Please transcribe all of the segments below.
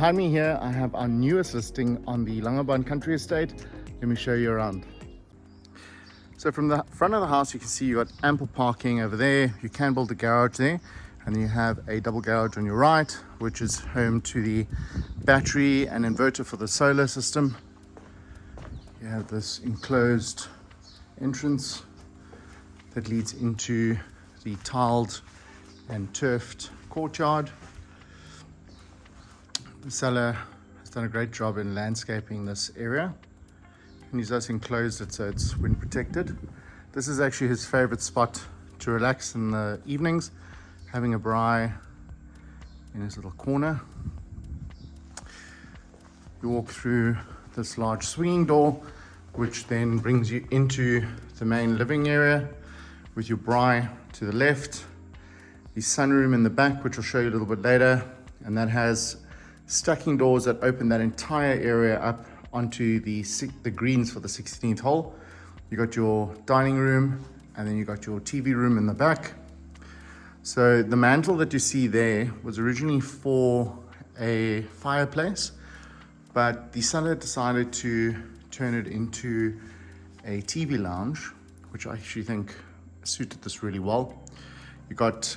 behind me here, I have our newest listing on the Langebaan Country Estate. Let me show you around. So from the front of the house, you can see you've got ample parking over there. You can build a garage there, and then you have a double garage on your right, which is home to the battery and inverter for the solar system. You have this enclosed entrance that leads into the tiled and turfed courtyard. The seller has done a great job in landscaping this area, and he's also enclosed it so it's wind protected. This is actually his favorite spot to relax in the evenings, having a braai in his little corner. You walk through this large swinging door, which then brings you into the main living area with your braai to the left, the sunroom in the back, which I'll show you a little bit later, and that has stacking doors that open that entire area up onto the greens for the 16th hole. You got your dining room, and then you got your TV room in the back. So the mantle that you see there was originally for a fireplace, but the seller decided to turn it into a TV lounge, which I actually think suited this really well. You got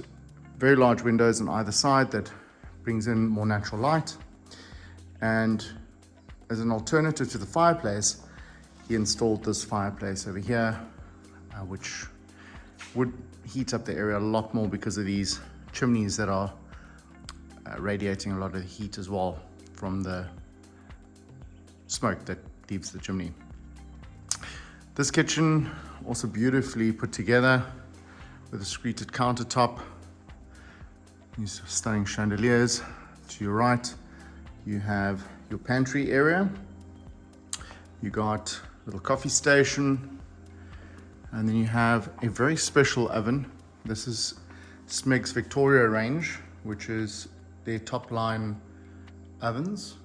very large windows on either side that brings in more natural light, and as an alternative to the fireplace, he installed this fireplace over here, which would heat up the area a lot more because of these chimneys that are radiating a lot of the heat as well from the smoke that leaves the chimney. This kitchen also beautifully put together with a screeded countertop. These stunning chandeliers. To your right, you have your pantry area. You got a little coffee station, and then you have a very special oven. This is SMEG's Victoria range, which is their top line ovens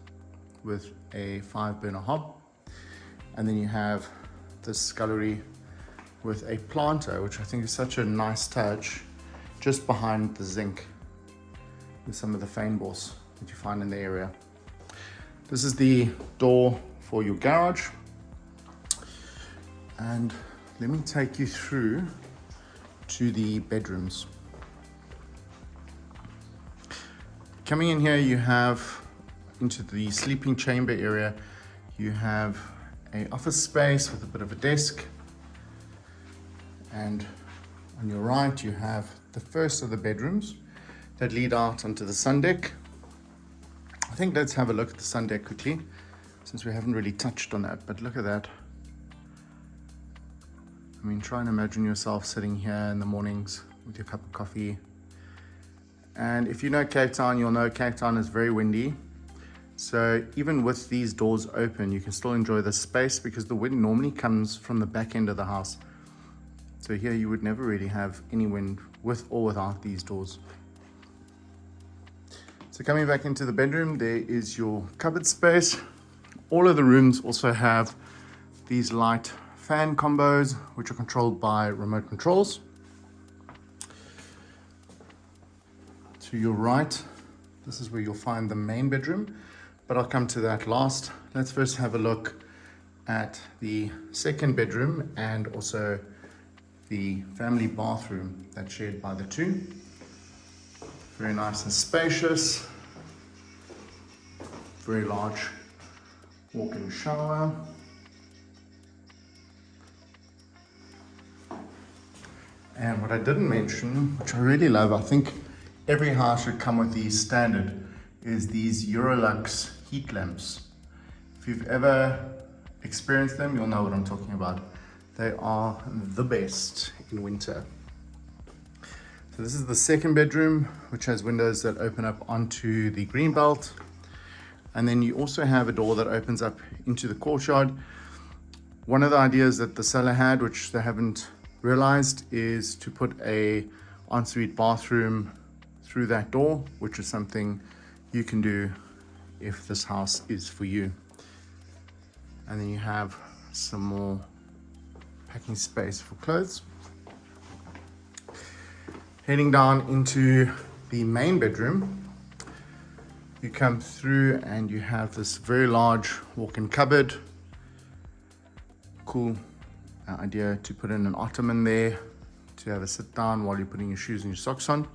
with a 5-burner hob. And then you have this scullery with a planter, which I think is such a nice touch, just behind the zinc with some of the feinboss that you find in the area. This is the door for your garage, and let me take you through to the bedrooms. Coming in here, you have into the sleeping chamber area, you have an office space with a bit of a desk, and on your right you have the first of the bedrooms that lead out onto the sun deck. I think let's have a look at the sun deck quickly, since we haven't really touched on that, but look at that. I mean, try and imagine yourself sitting here in the mornings with your cup of coffee. And if you know Cape Town, you'll know Cape Town is very windy. So even with these doors open, you can still enjoy the space because the wind normally comes from the back end of the house. So here you would never really have any wind with or without these doors. So coming back into the bedroom, there is your cupboard space. All of the rooms also have these light fan combos, which are controlled by remote controls. To your right, this is where you'll find the main bedroom, but I'll come to that last. Let's first have a look at the second bedroom and also the family bathroom that's shared by the two. Very nice and spacious. Very large walk-in shower. And what I didn't mention, which I really love, I think every house should come with these standard, is these Eurolux heat lamps. If you've ever experienced them, you'll know what I'm talking about. They are the best in winter. So this is the second bedroom, which has windows that open up onto the green belt. And then you also have a door that opens up into the courtyard. One of the ideas that the seller had, which they haven't realized, is to put a ensuite bathroom through that door, which is something you can do if this house is for you. And then you have some more packing space for clothes. Heading down into the main bedroom, You come through and you have this very large walk-in cupboard. Cool idea to put in an ottoman there to have a sit down while you're putting your shoes and your socks on.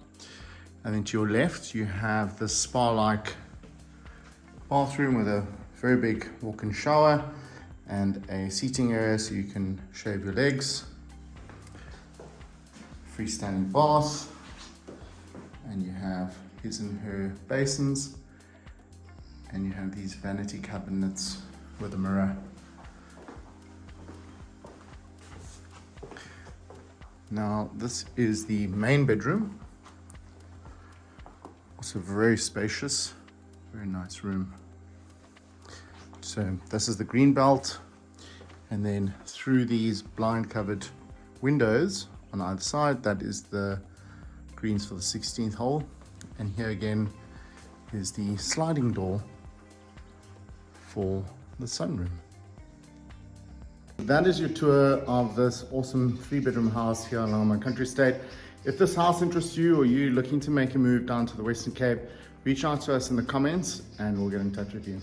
And then to your left, you have this spa-like bathroom with a very big walk-in shower and a seating area so you can shave your legs. Freestanding bath, and you have his and her basins, and you have these vanity cabinets with a mirror. Now this is the main bedroom, also very spacious, very nice room. So this is the green belt, and then through these blind covered windows on either side, that is the greens for the 16th hole. And here again is the sliding door for the sunroom. That is your tour of this awesome 3-bedroom house here in Langebaan Country Estate. If this house interests you, or you're looking to make a move down to the Western Cape, reach out to us in the comments and we'll get in touch with you.